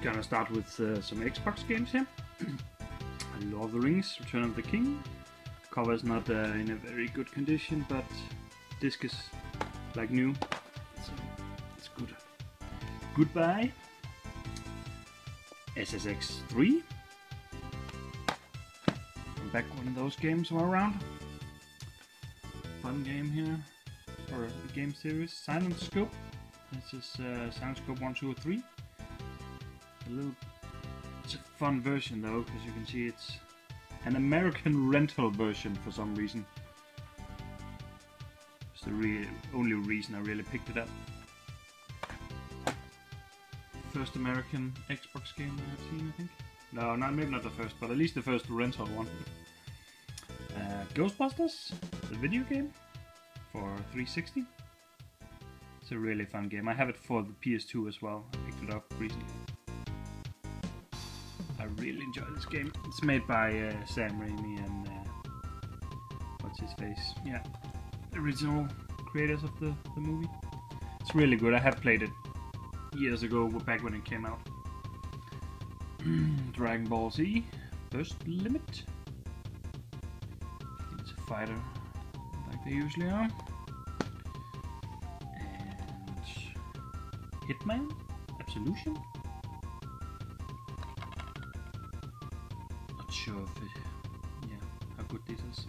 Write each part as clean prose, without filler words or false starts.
Gonna start with some Xbox games here. Lord of the Rings, Return of the King. Cover is not in a very good condition, but disc is like new, so it's good. Goodbye. SSX 3. I'm back when those games were around. Fun game here, or a game series. Silent Scope. This is Silent Scope 1, 2, or 3. It's a fun version though, because you can see it's an American rental version for some reason. It's the only reason I really picked it up. First American Xbox game I've seen, I think. No, maybe not the first, but at least the first rental one. Ghostbusters, the video game for 360. It's a really fun game. I have it for the PS2 as well. I picked it up recently. I really enjoy this game. It's made by Sam Raimi and what's his face? Yeah, the original creators of the movie. It's really good. I have played it years ago, back when it came out. Dragon Ball Z, Burst Limit. I think it's a fighter, like they usually are. And Hitman, Absolution. Sure if it, yeah, how good this is.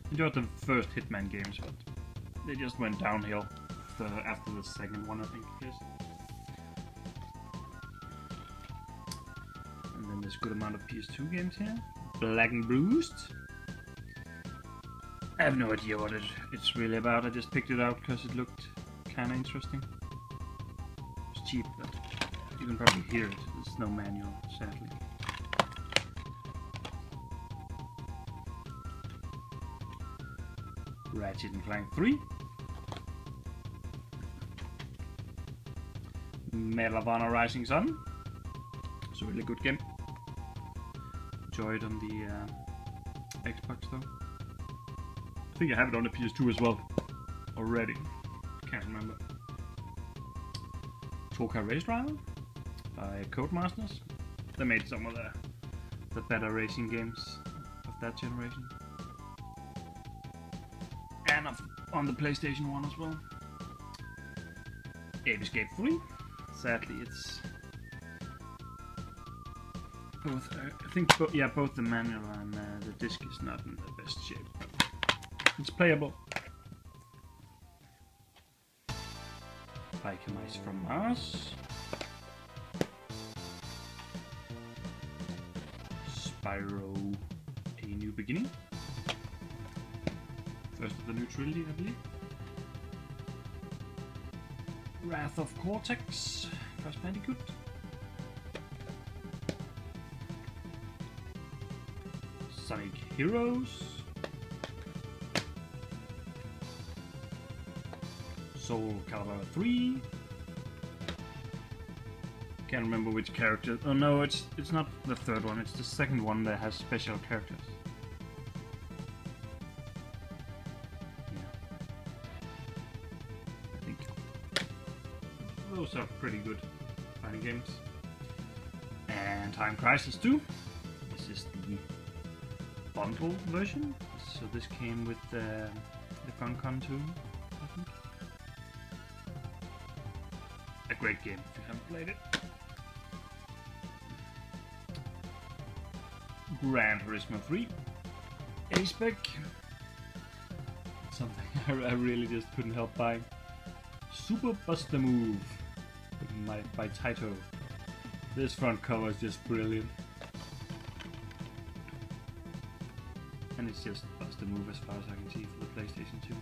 I enjoyed the first Hitman games, but they just went downhill after the second one, I think it is. And then there's a good amount of PS2 games here. Black and Bruised. I have no idea what it's really about. I just picked it out because it looked kind of interesting. It's cheap, but you can probably hear it. There's no manual, sadly. Ratchet and Clank 3. Medal of Honor Rising Sun. It's a really good game. Enjoy it on the Xbox though. I think I have it on the PS2 as well already. Can't remember. Toka Race Driver by Codemasters. They made some of the better racing games of that generation. And on the PlayStation 1 as well. Ape Escape 3. Sadly, it's both. I think both the manual and the disc is not in the best shape. But it's playable. Biker Mice from Mars. Spyro: A New Beginning. First of the new trilogy, I believe. Wrath of Cortex, Crash Bandicoot. Sonic Heroes. Soul Calibur 3. Can't remember which character. Oh no, it's not the third one. It's the second one that has special characters. Those are pretty good fighting games. And Time Crisis 2. This is the bundle version. So this came with the FunCon 2, I think. A great game if you haven't played it. Gran Turismo 3. A-Spec. Something I really just couldn't help buying. Super Buster Move by Taito. This front cover is just brilliant. And it's just Buster Move as far as I can see for the PlayStation 2.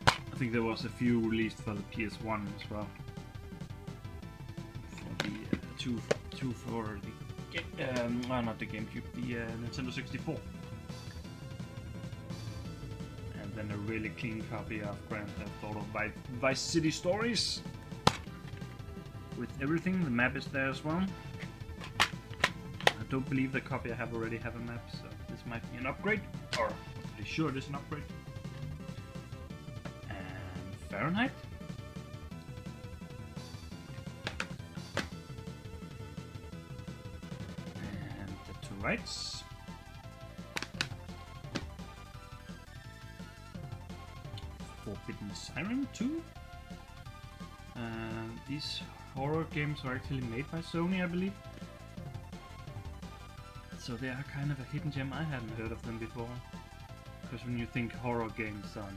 I think there was a few released for the PS1 as well. For the two for the not the GameCube, the Nintendo 64. And then a really clean copy of Grand Theft Auto Vice City Stories. With everything, the map is there as well. I don't believe the copy I have already have a map, so this might be an upgrade, or I'm pretty sure it is an upgrade. And Fahrenheit. rights. Forbidden Siren 2. These horror games are actually made by Sony, I believe. So they are kind of a hidden gem. I hadn't heard of them before. Because when you think horror games on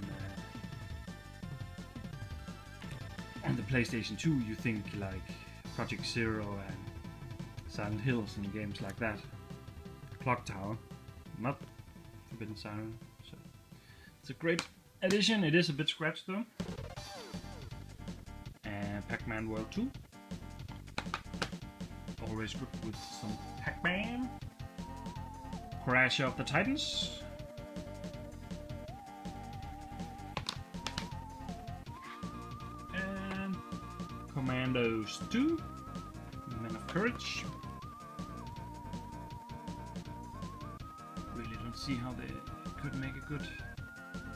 the PlayStation 2, you think like Project Zero and Silent Hills and games like that. Clock Tower, not Forbidden Siren. So it's a great addition. It is a bit scratched though. And Pac-Man World 2. Always good with some Pac-Man. Crash of the Titans. And Commandos 2. Men of Courage. Really don't see how they could make a good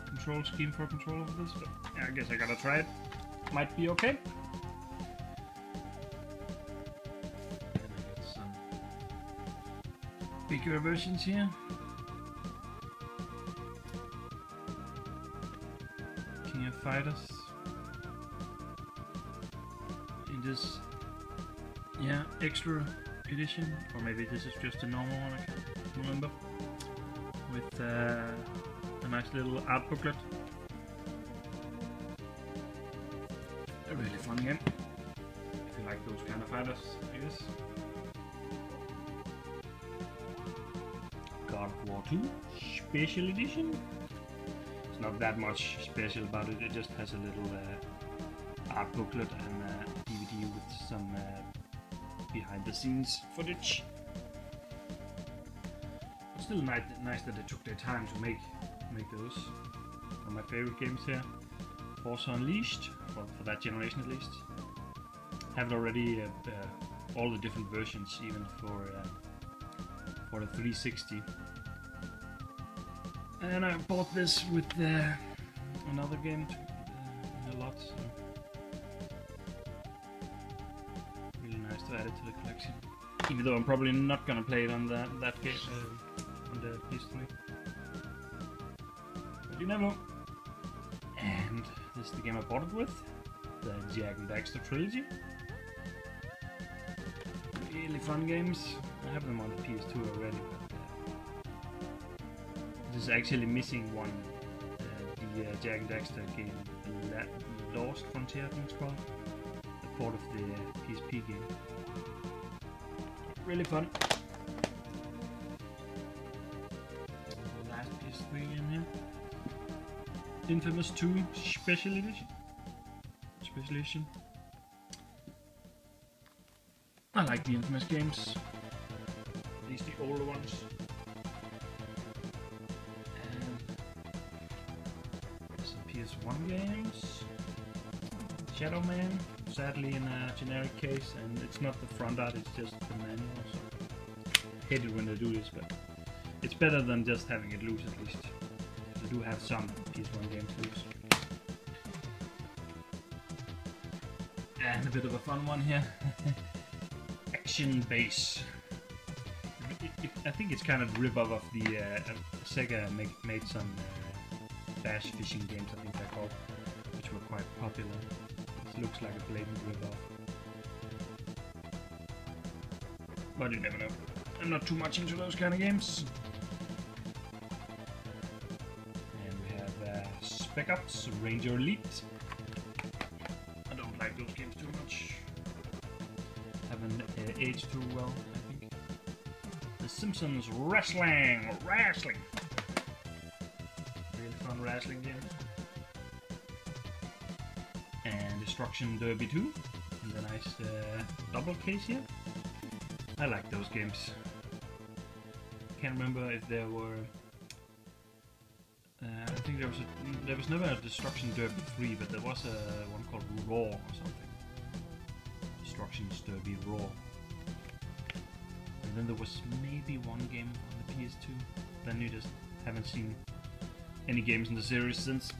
control scheme for control of this, but yeah, I guess I gotta try it. Might be okay. And I got some bigger versions here. King of Fighters. In this, yeah, extra edition, or maybe this is just a normal one, I can't remember. With a nice little art booklet. A really fun game. If you like those kind of fighters, I guess. God of War 2 Special Edition. It's not that much special about it. It just has a little art booklet and a DVD with some behind-the-scenes footage. It's still nice that they took their time to make those. One of my favorite games here. Forza Unleashed, for that generation at least. Have already all the different versions, even for the 360. And I bought this with another game a lot. So really nice to add it to the collection. Even though I'm probably not gonna play it on that game on the PS3. But you never know. And this is the game I bought it with, the Jak and Daxter trilogy. Really fun games. I have them on the PS2 already, but this is actually missing one. The Jak and Daxter game, Lost Frontier, I think it's called. The port of the PSP game. Really fun. Last PS3 game here. Infamous 2 Special Edition. I like the Infamous games. At least the older ones. And some PS1 games. Shadow Man, sadly in a generic case, and it's not the front art, it's just the manual. So I hate it when they do this, but it's better than just having it loose at least. I do have some PS1 games loose. And a bit of a fun one here. Action Base. I think it's kind of rip-off of the Sega made some bash fishing games, I think they're called, which were quite popular. This looks like a blatant rip-off. But you never know. I'm not too much into those kind of games. Spec Ops, Ranger Elite. I don't like those games too much. Haven't aged too well, I think. The Simpsons Wrestling! Really fun wrestling game. And Destruction Derby 2. And a nice double case here. I like those games. Can't remember if there were... I think there was never a Destruction Derby 3, but there was a one called Raw or something. Destruction Derby Raw. And then there was maybe one game on the PS2. Then you just haven't seen any games in the series since,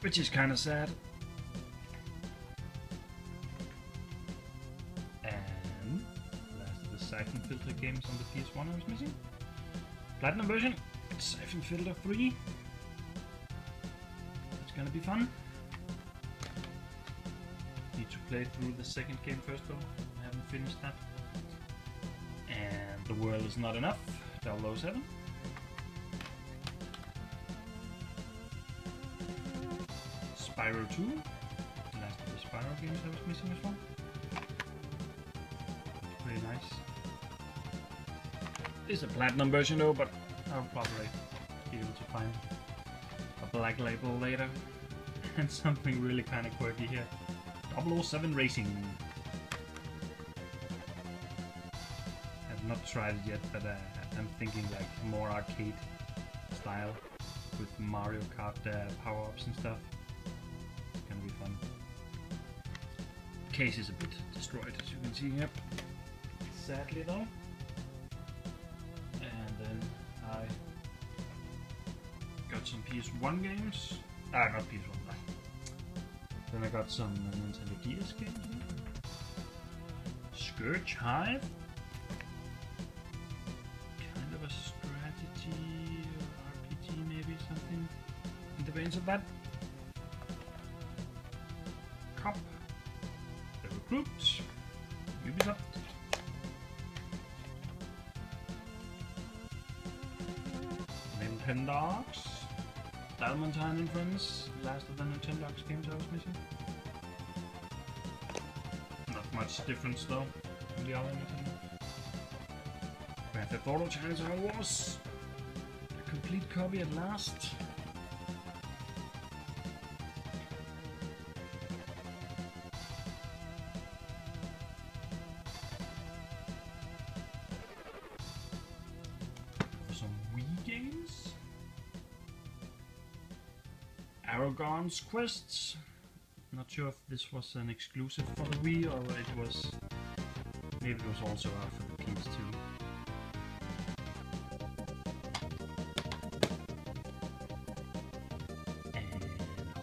which is kind of sad. And last of the Siphon Filter games on the PS1 I was missing. Platinum version, Siphon Filter 3. It's gonna be fun. Need to play through the second game first though. I haven't finished that. And The World Is Not Enough, 007. Spyro 2, the last of the Spyro games I was missing as well. Pretty nice. It's a platinum version though, but I'll probably be able to find a black label later. And something really kind of quirky here. 007 Racing. I've not tried it yet, but I'm thinking like more arcade style with Mario Kart power-ups and stuff. It's gonna be fun. Case is a bit destroyed, as you can see here. Sadly though. And then I got some PS1 games. Not PS1. Then I got some Nintendo DS games here. Scourge Hive. Kind of a strategy or RPG maybe, something in the veins of that. Cop. The Recruit. Ubisoft. Nintendogs. Dalmantine and Friends, last of the Nintendogs games I was missing. Not much difference though from the other Nintendo. Grand Theft Auto Chinatown Wars. A complete copy at last. Some Wii games. Aragon's Quests. Not sure if this was an exclusive for the Wii or it was. Maybe it was also out for the PS2. And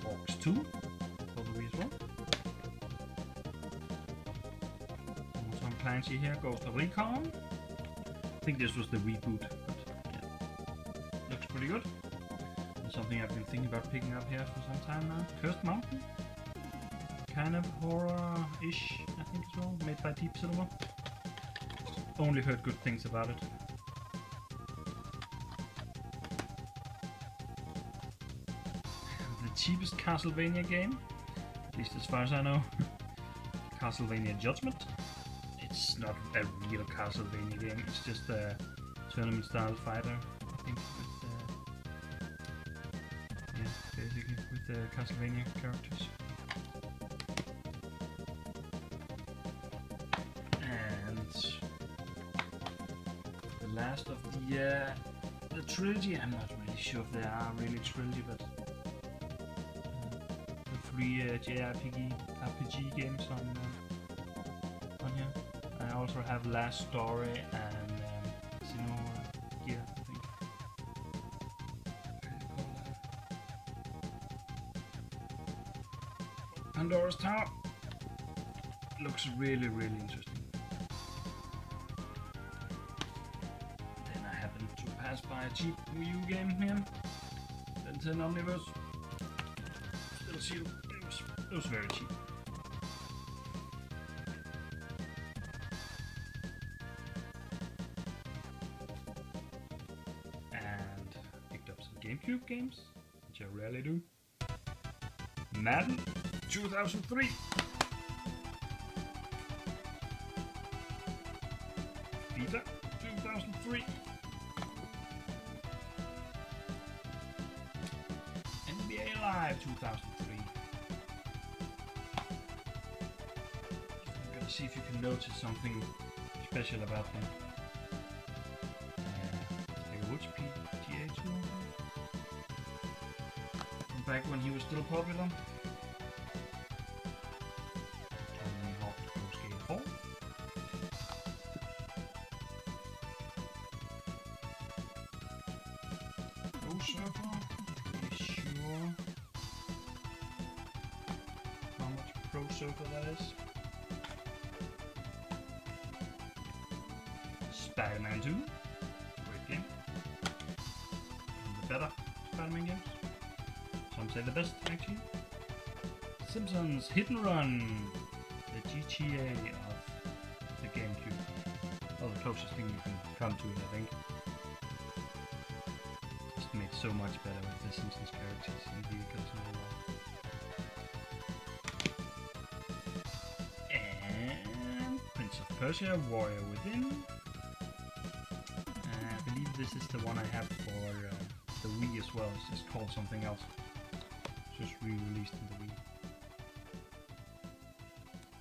Hawks 2 for the Wii as well. Tom Clancy here, Ghost Recon. I think this was the reboot, but yeah. Looks pretty good. Something I've been thinking about picking up here for some time now. Cursed Mountain. Kind of horror-ish, I think as well. Made by Deep Silver. Only heard good things about it. The cheapest Castlevania game, at least as far as I know. Castlevania Judgment. It's not a real Castlevania game, it's just a tournament-style fighter, I think. Basically with the Castlevania characters. And the last of the trilogy, I'm not really sure if they are really trilogy, but the three JRPG games on here. I also have Last Story and Xenogear, I think. Pandora's Tower looks really, really interesting. Then I happened to pass by a cheap Wii U game here. Nintendo Omniverse. Still cheap. It was very cheap. And picked up some GameCube games, which I rarely do. Madden 2003. Vita 2003. NBA Live 2003. I'm gonna see if you can notice something special about them. Which PGA Tour? From back when he was still popular. Surfer, pretty sure how much Pro Surfer that is. Spider-Man 2, great game. One of the better Spider-Man games. Some say the best, actually. Simpsons Hit and Run, the GTA of the GameCube. Well, the closest thing you can come to it, I think. Just made so much better with the Simpsons characters and vehicles and all that. And Prince of Persia, Warrior Within. I believe this is the one I have for the Wii as well. It's just called something else. It's just re-released in the Wii.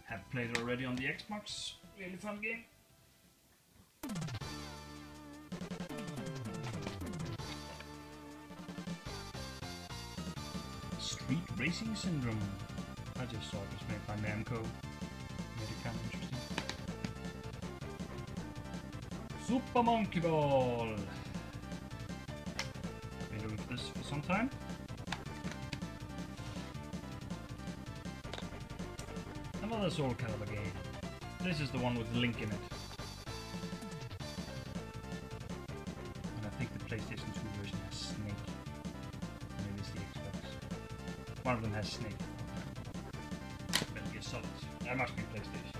Have played it already on the Xbox. Really fun game. Street Racing Syndrome. I just saw it was made by Namco. Made it kind of interesting. Super Monkey Ball. Been doing this for some time. Another Soul Calibur game. This is the one with Link in it. And I think the PlayStation 2 version has Snake. Maybe it's the Xbox. One of them has Snake. Metal Gear Solid. That must be PlayStation.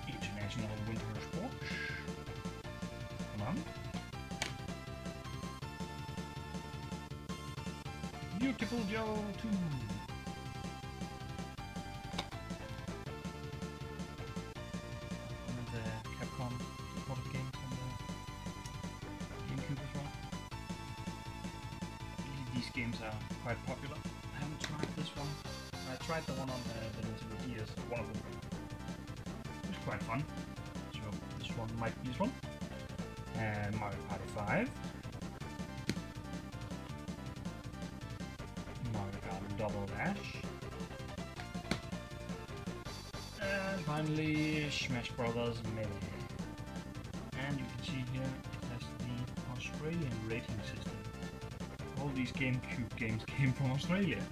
International Winter Sports. Come on. Beautiful Joe 2. These games are quite popular. I haven't tried this one. I tried the one on the Nintendo DS, one of them. It was quite fun. So this one might be this one. And Mario Party 5. Mario Kart Double Dash. And finally Smash Brothers Melee. And you can see here it has the Australian rating system. All these GameCube games came from Australia.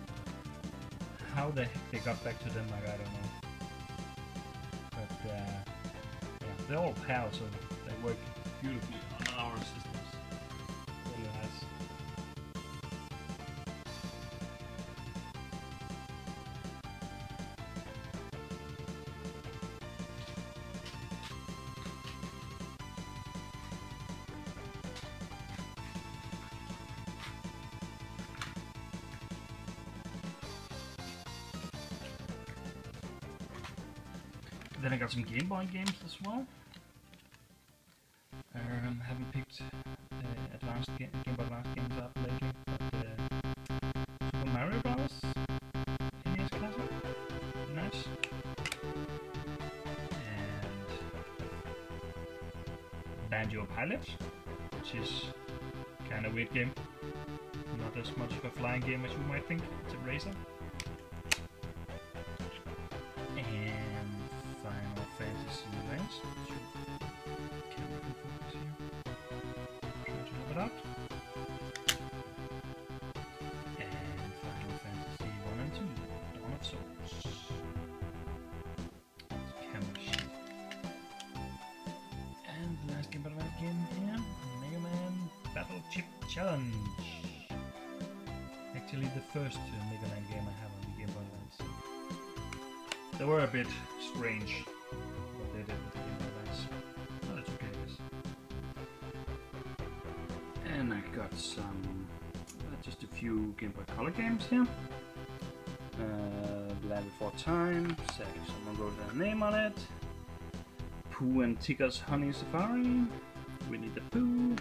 How the heck they got back to Denmark, I don't know. But yeah, they're all PAL, so they work beautifully on our systems. Really nice. Then I got some Game Boy games as well. Haven't picked Game Boy Advance games up lately, but Super Mario Bros. NES Classic, nice. And Banjo Pilot, which is kind of weird game. Not as much of a flying game as you might think. It's a racer. And Final Fantasy Ranks. Camera can focus here. Try to have it out. And Final Fantasy 1 and 2. Dawn of Souls. Camera sheet. And the last Game Boy Advance game here, Mega Man Battle Chip Challenge. Actually the first Mega Man game I have on the Game Boy Advance. They were a bit strange what they did with the Game Boy Advance. But it's okay, I guess. And I got some, just a few Game Boy Color games here. Land Before Time, someone wrote their name on it. Pooh and Tigger's Honey Safari, Winnie the Pooh,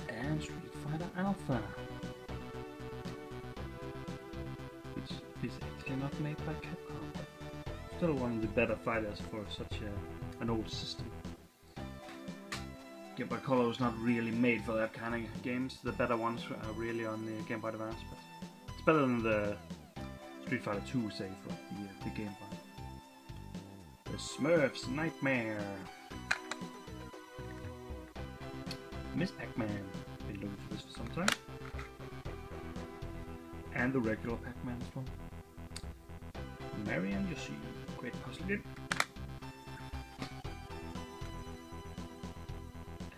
and Street Fighter Alpha. Which is actually not made by Capcom. Still one of the better fighters for such an old system. Game Boy Color was not really made for that kind of games. The better ones are really on the Game Boy Advance, but it's better than the Street Fighter 2, say, for the Game Boy. The Smurfs Nightmare. Miss Pac-Man. Been looking for this for some time. And the regular Pac-Man as well. Marion Yoshi. Great puzzle game.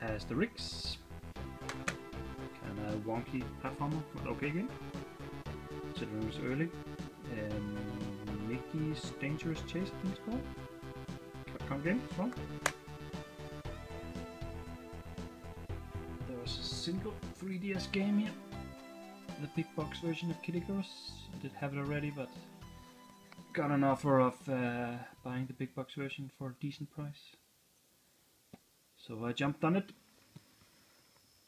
Asterix. Kind of wonky platformer, but okay game. Considering it was early. Mickey's Dangerous Chase, I think it's called. Capcom game as well. There was a single 3DS game here. The big box version of Kid Icarus. I did have it already, but got an offer of buying the big box version for a decent price. So I jumped on it.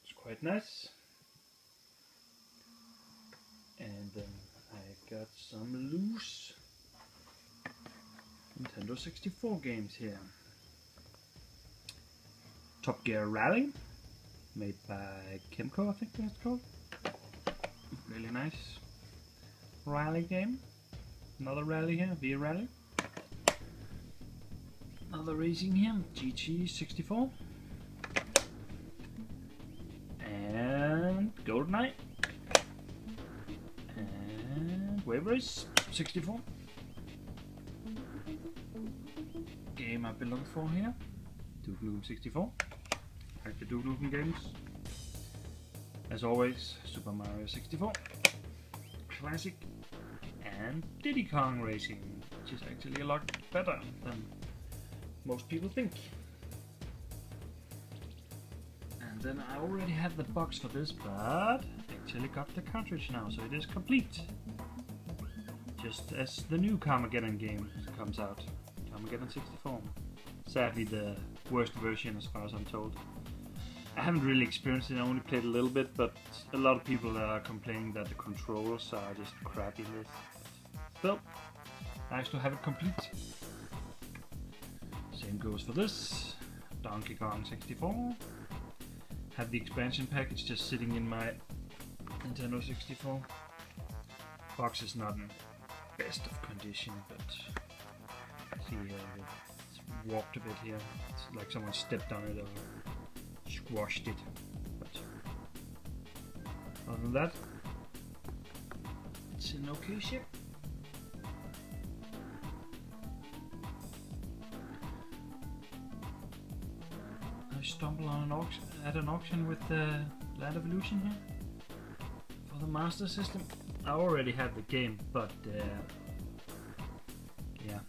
It's quite nice. And then I got some loose Nintendo 64 games here. Top Gear Rally, made by Kimco, I think that's called. Really nice rally game. Another rally here, V-Rally. Another racing here, GT64. And GoldenEye. And Wave Race 64. Game I've been looking for here. Duke Nukem 64. I like the Duke Nukem games. As always, Super Mario 64. Classic. And Diddy Kong Racing, which is actually a lot better than most people think. And then I already have the box for this, but actually got the cartridge now, so it is complete. Just as the new Carmageddon game comes out. Carmageddon 64. Sadly the worst version as far as I'm told. I haven't really experienced it, I only played a little bit, but a lot of people are complaining that the controls are just crappy in this. Still, nice to have it complete. Same goes for this. Donkey Kong 64. Have the expansion package just sitting in my Nintendo 64. Box is not in best of condition, but see it's warped a bit here. It's like someone stepped on it or squashed it. But other than that, it's in okay shape. I stumbled on an auction with the Land Evolution here for the Master System. I already had the game, but yeah,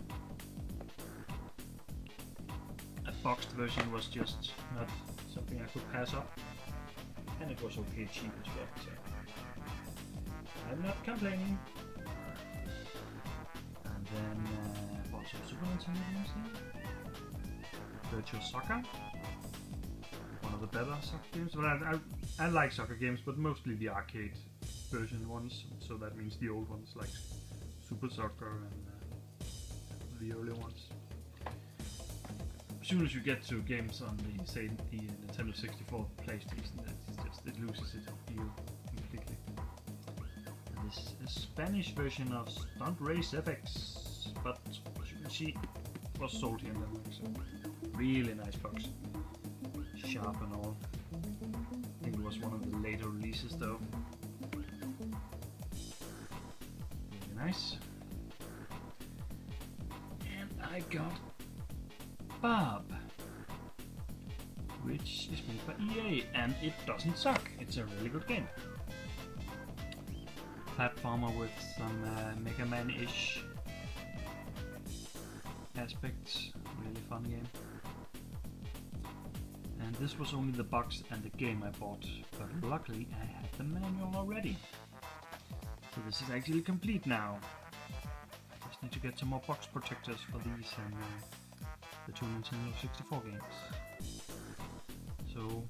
a boxed version was just not something I could pass up, and it was okay cheap as well, so I'm not complaining. And then bought some Super Nintendo games here. Virtual Soccer. One of the better soccer games. But I like soccer games, but mostly the arcade version ones. So that means the old ones like Super Soccer and the early ones. As soon as you get to games on the say the Nintendo 64 PlayStation, it loses its appeal completely. And this is a Spanish version of Stunt Race FX, but as you can see, it was sold here in Denmark. So really nice box. Sharp and all. I think it was one of the later releases though. Really nice. And I got Bob, which is made by EA, and it doesn't suck. It's a really good game. Platformer with some Mega Man-ish aspects. Really fun game. And this was only the box and the game I bought, but luckily I had the manual already. So this is actually complete now. Just need to get some more box protectors for these and the two Nintendo 64 games. So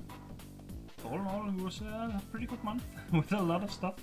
all in all, it was a pretty good month with a lot of stuff.